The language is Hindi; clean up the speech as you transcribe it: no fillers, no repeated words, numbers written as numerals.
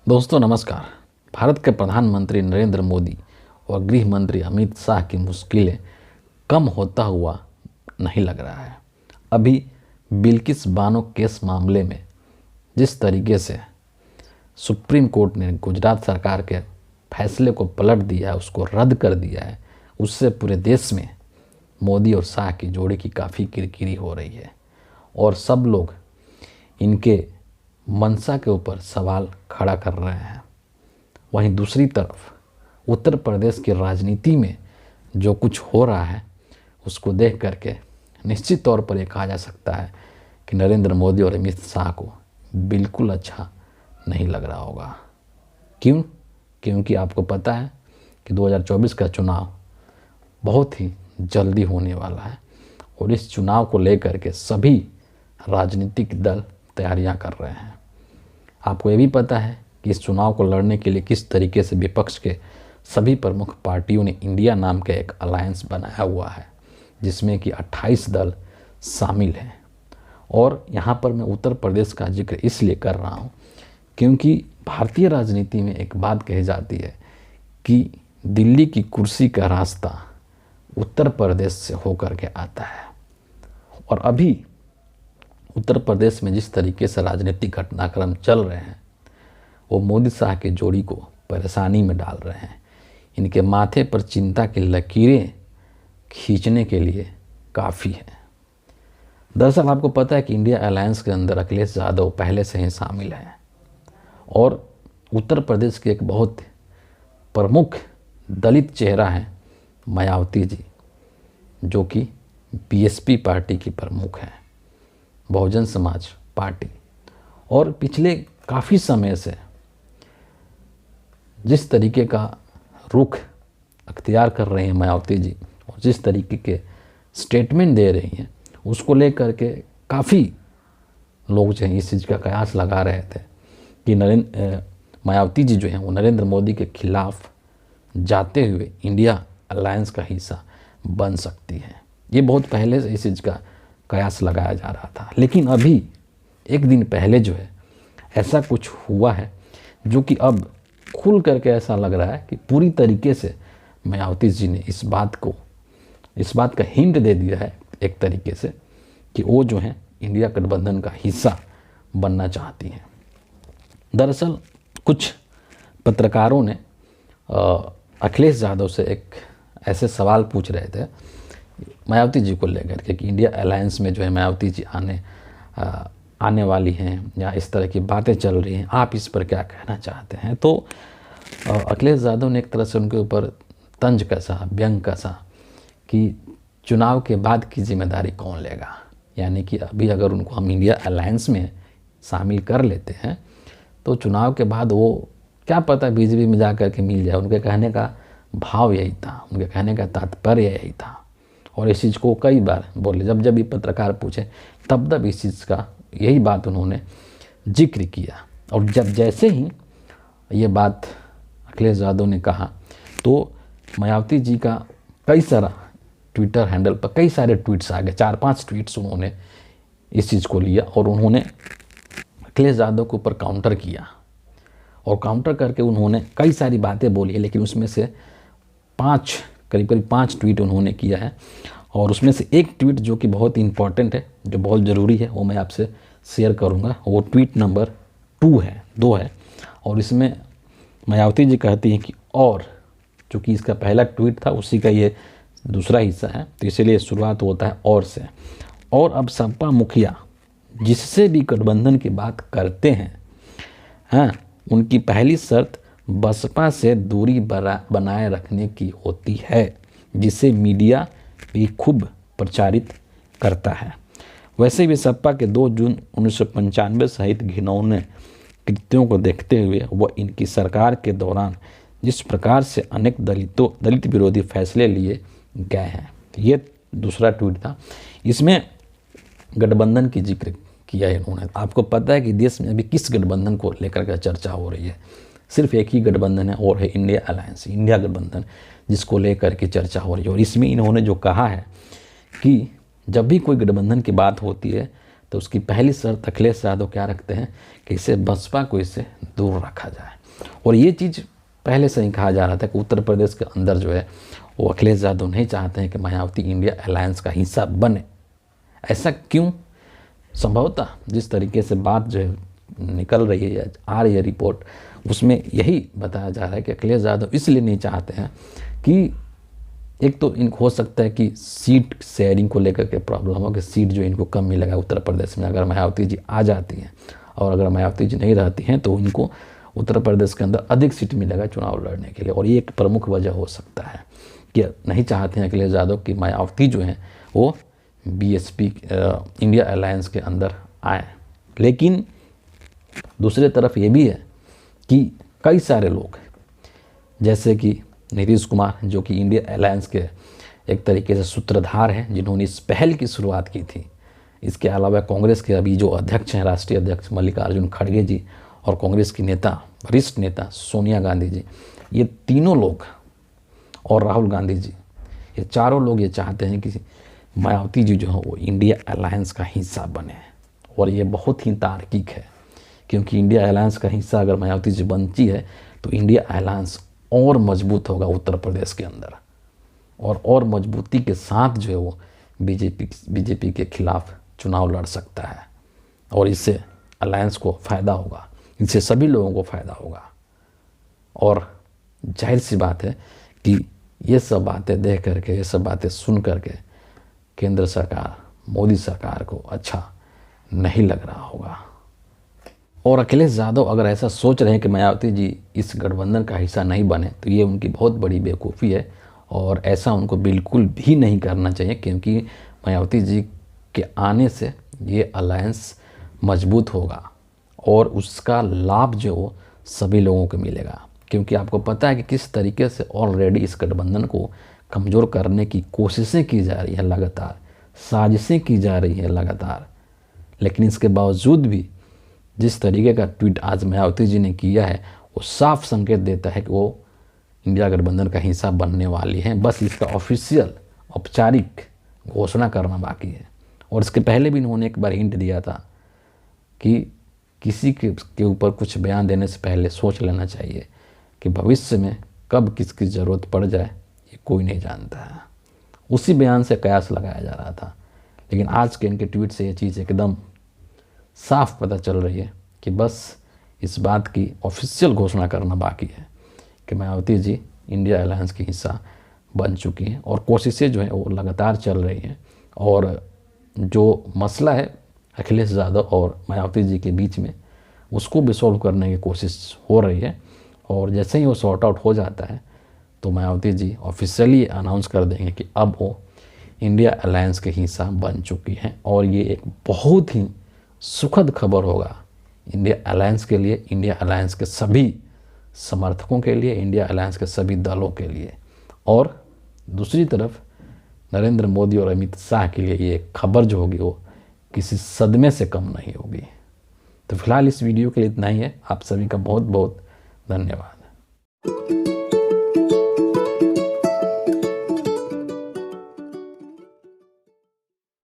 दोस्तों नमस्कार। भारत के प्रधानमंत्री नरेंद्र मोदी और गृह मंत्री अमित शाह की मुश्किलें कम होता हुआ नहीं लग रहा है। अभी बिल्किस बानो केस मामले में जिस तरीके से सुप्रीम कोर्ट ने गुजरात सरकार के फैसले को पलट दिया है, उसको रद्द कर दिया है, उससे पूरे देश में मोदी और शाह की जोड़ी की काफ़ी किरकिरी हो रही है और सब लोग इनके मंशा के ऊपर सवाल खड़ा कर रहे हैं। वहीं दूसरी तरफ उत्तर प्रदेश की राजनीति में जो कुछ हो रहा है उसको देख करके निश्चित तौर पर यह कहा जा सकता है कि नरेंद्र मोदी और अमित शाह को बिल्कुल अच्छा नहीं लग रहा होगा। क्यों? क्योंकि आपको पता है कि 2024 का चुनाव बहुत ही जल्दी होने वाला है और इस चुनाव को लेकर के सभी राजनीतिक दल तैयारियां कर रहे हैं। आपको ये भी पता है कि इस चुनाव को लड़ने के लिए किस तरीके से विपक्ष के सभी प्रमुख पार्टियों ने इंडिया नाम का एक अलायंस बनाया हुआ है, जिसमें कि 28 दल शामिल हैं। और यहाँ पर मैं उत्तर प्रदेश का जिक्र इसलिए कर रहा हूँ क्योंकि भारतीय राजनीति में एक बात कही जाती है कि दिल्ली की कुर्सी का रास्ता उत्तर प्रदेश से होकर के आता है। और अभी उत्तर प्रदेश में जिस तरीके से राजनीतिक घटनाक्रम चल रहे हैं वो मोदी शाह की जोड़ी को परेशानी में डाल रहे हैं। इनके माथे पर चिंता की लकीरें खींचने के लिए काफ़ी है। दरअसल आपको पता है कि इंडिया अलायंस के अंदर अखिलेश यादव पहले से ही शामिल हैं और उत्तर प्रदेश के एक बहुत प्रमुख दलित चेहरा हैं मायावती जी, जो कि बीएसपी पार्टी की प्रमुख हैं, बहुजन समाज पार्टी। और पिछले काफ़ी समय से जिस तरीके का रुख अख्तियार कर रही हैं मायावती जी और जिस तरीके के स्टेटमेंट दे रही हैं उसको लेकर के काफ़ी लोग जो हैं इस चीज़ का कयास लगा रहे थे कि मायावती जी जो हैं वो नरेंद्र मोदी के खिलाफ जाते हुए इंडिया अलायंस का हिस्सा बन सकती हैं। ये बहुत पहले से इस चीज़ का कयास लगाया जा रहा था, लेकिन अभी एक दिन पहले जो है ऐसा कुछ हुआ है जो कि अब खुल करके ऐसा लग रहा है कि पूरी तरीके से मायावती जी ने इस बात का हिंट दे दिया है एक तरीके से कि वो जो है इंडिया गठबंधन का हिस्सा बनना चाहती हैं। दरअसल कुछ पत्रकारों ने अखिलेश यादव से एक ऐसे सवाल पूछ रहे थे मायावती जी को लेकर के कि इंडिया अलायंस में जो है मायावती जी आने वाली हैं या इस तरह की बातें चल रही हैं, आप इस पर क्या कहना चाहते हैं। तो अखिलेश यादव ने एक तरह से उनके ऊपर तंज कसा, व्यंग कसा कि चुनाव के बाद की जिम्मेदारी कौन लेगा। यानी कि अभी अगर उनको हम इंडिया अलायंस में शामिल कर लेते हैं तो चुनाव के बाद वो क्या पता बीजेपी में जा कर के मिल जाए। उनके कहने का भाव यही था, उनके कहने का तात्पर्य यही था और इस चीज़ को कई बार बोले, जब भी पत्रकार पूछे तब इस चीज़ का यही बात उन्होंने जिक्र किया। और जब जैसे ही ये बात अखिलेश यादव ने कहा तो मायावती जी का कई सारा ट्विटर हैंडल पर कई सारे ट्वीट्स आ गए, 4-5 ट्वीट्स उन्होंने इस चीज़ को लिया और उन्होंने अखिलेश यादव के ऊपर काउंटर किया और काउंटर करके उन्होंने कई सारी बातें बोली, लेकिन उसमें से करीब 5 ट्वीट उन्होंने किया है। और उसमें से एक ट्वीट जो कि बहुत इंपॉर्टेंट है, जो बहुत ज़रूरी है, वो मैं आपसे शेयर करूंगा। वो ट्वीट नंबर 2 है और इसमें मायावती जी कहती हैं कि और चूँकि इसका पहला ट्वीट था उसी का ये दूसरा हिस्सा है तो इसीलिए शुरुआत होता है और से। और अब सपा मुखिया जिससे भी गठबंधन की बात करते हैं उनकी पहली शर्त बसपा से दूरी बनाए रखने की होती है, जिसे मीडिया भी खूब प्रचारित करता है। वैसे भी सपा के 2 जून 1995 सहित घिनौने कृत्यों को देखते हुए वह इनकी सरकार के दौरान जिस प्रकार से अनेक दलित विरोधी फैसले लिए गए हैं। ये दूसरा ट्वीट था, इसमें गठबंधन की जिक्र किया है इन्होंने। आपको पता है कि देश में अभी किस गठबंधन को लेकर के चर्चा हो रही है? सिर्फ एक ही गठबंधन है और है इंडिया अलायंस, इंडिया गठबंधन, जिसको लेकर के चर्चा हो रही है। और इसमें इन्होंने जो कहा है कि जब भी कोई गठबंधन की बात होती है तो उसकी पहली शर्त अखिलेश यादव क्या रखते हैं कि इसे बसपा को इससे दूर रखा जाए। और ये चीज़ पहले से ही कहा जा रहा था कि उत्तर प्रदेश के अंदर जो है वो अखिलेश यादव नहीं चाहते हैं कि मायावती इंडिया अलायंस का हिस्सा बने। ऐसा क्यों? संभवतः जिस तरीके से बात जो है निकल रही है या आ रही है रिपोर्ट, उसमें यही बताया जा रहा है कि अखिलेश यादव इसलिए नहीं चाहते हैं कि एक तो इनको हो सकता है कि सीट शेयरिंग को लेकर के प्रॉब्लम हो कि सीट जो इनको कम मिलेगा उत्तर प्रदेश में अगर मायावती जी आ जाती हैं, और अगर मायावती जी नहीं रहती हैं तो इनको उत्तर प्रदेश के अंदर अधिक सीट मिलेगा चुनाव लड़ने के लिए। और ये एक प्रमुख वजह हो सकता है कि नहीं चाहते हैं अखिलेश यादव कि मायावती जो हैं वो बीएसपी इंडिया अलायंस के अंदर आए। लेकिन दूसरी तरफ ये भी है कि कई सारे लोग जैसे कि नीतीश कुमार, जो कि इंडिया अलायंस के एक तरीके से सूत्रधार हैं, जिन्होंने इस पहल की शुरुआत की थी। इसके अलावा कांग्रेस के अभी जो अध्यक्ष हैं, राष्ट्रीय अध्यक्ष मल्लिकार्जुन खड़गे जी, और कांग्रेस की नेता, वरिष्ठ नेता सोनिया गांधी जी, ये तीनों लोग, और राहुल गांधी जी, ये चारों लोग ये चाहते हैं कि मायावती जी जो है वो इंडिया अलायंस का हिस्सा बने। और ये बहुत ही तार्किक है, क्योंकि इंडिया अलायंस का हिस्सा अगर मायावती जी बनती है तो इंडिया अलायंस और मजबूत होगा उत्तर प्रदेश के अंदर, और मजबूती के साथ जो है वो बीजेपी के खिलाफ चुनाव लड़ सकता है। और इससे अलायंस को फ़ायदा होगा, इससे सभी लोगों को फ़ायदा होगा। और जाहिर सी बात है कि ये सब बातें देख करके, ये सब बातें सुन करके केंद्र सरकार, मोदी सरकार को अच्छा नहीं लग रहा होगा। और अखिलेश यादव अगर ऐसा सोच रहे हैं कि मायावती जी इस गठबंधन का हिस्सा नहीं बने, तो ये उनकी बहुत बड़ी बेवकूफ़ी है, और ऐसा उनको बिल्कुल भी नहीं करना चाहिए, क्योंकि मायावती जी के आने से ये अलायंस मजबूत होगा और उसका लाभ जो वो सभी लोगों को मिलेगा। क्योंकि आपको पता है कि किस तरीके से ऑलरेडी इस गठबंधन को कमज़ोर करने की कोशिशें की जा रही है, लगातार साजिशें की जा रही है लगातार। लेकिन इसके बावजूद भी जिस तरीके का ट्वीट आज मायावती जी ने किया है, वो साफ संकेत देता है कि वो इंडिया गठबंधन का हिस्सा बनने वाली हैं। बस इसका ऑफिशियल, औपचारिक घोषणा करना बाकी है। और इसके पहले भी इन्होंने एक बार हिंट दिया था कि किसी के ऊपर कुछ बयान देने से पहले सोच लेना चाहिए कि भविष्य में कब किसकी ज़रूरत पड़ जाए ये कोई नहीं जानता है। उसी बयान से कयास लगाया जा रहा था। लेकिन आज के इनके ट्वीट से ये चीज़ एकदम साफ पता चल रही है कि बस इस बात की ऑफिशियल घोषणा करना बाकी है कि मायावती जी इंडिया अलायंस की हिस्सा बन चुकी हैं। और कोशिशें जो हैं वो लगातार चल रही हैं, और जो मसला है अखिलेश यादव और मायावती जी के बीच में, उसको भी सॉल्व करने की कोशिश हो रही है। और जैसे ही वो सॉर्ट आउट हो जाता है तो मायावती जी ऑफिशियली अनाउंस कर देंगे कि अब वो इंडिया अलायंस के हिस्सा बन चुकी हैं। और ये एक बहुत ही सुखद खबर होगा इंडिया अलायंस के लिए, इंडिया अलायंस के सभी समर्थकों के लिए, इंडिया अलायंस के सभी दलों के लिए। और दूसरी तरफ नरेंद्र मोदी और अमित शाह के लिए ये खबर जो होगी वो किसी सदमे से कम नहीं होगी। तो फिलहाल इस वीडियो के लिए इतना ही है। आप सभी का बहुत बहुत धन्यवाद।